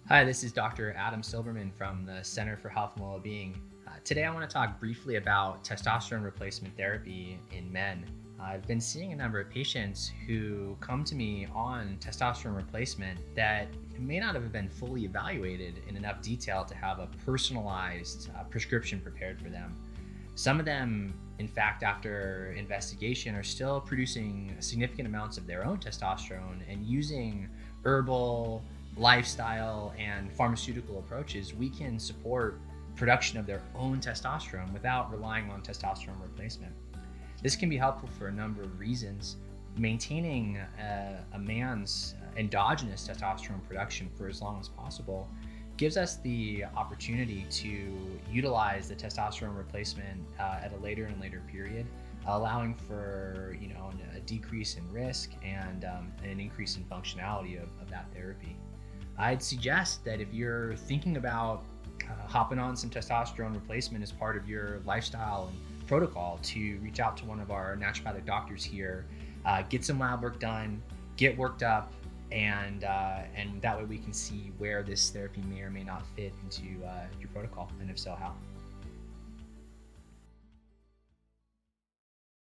Hi, this is Dr. Adam Silberman from the Center for Health and Wellbeing. Today, I want to talk briefly about testosterone replacement therapy in men. I've been seeing a number of patients who come to me on testosterone replacement that may not have been fully evaluated in enough detail to have a personalized prescription prepared for them. Some of them, in fact, after investigation, are still producing significant amounts of their own testosterone and using herbal, lifestyle, and pharmaceutical approaches. We can support production of their own testosterone without relying on testosterone replacement. This can be helpful for a number of reasons. Maintaining a man's endogenous testosterone production for as long as possible gives us the opportunity to utilize the testosterone replacement at a later and later period, allowing for a decrease in risk and an increase in functionality of that therapy. I'd suggest that if you're thinking about hopping on some testosterone replacement as part of your lifestyle and protocol, to reach out to one of our naturopathic doctors here, get some lab work done, get worked up, and that way we can see where this therapy may or may not fit into your protocol, and if so, how.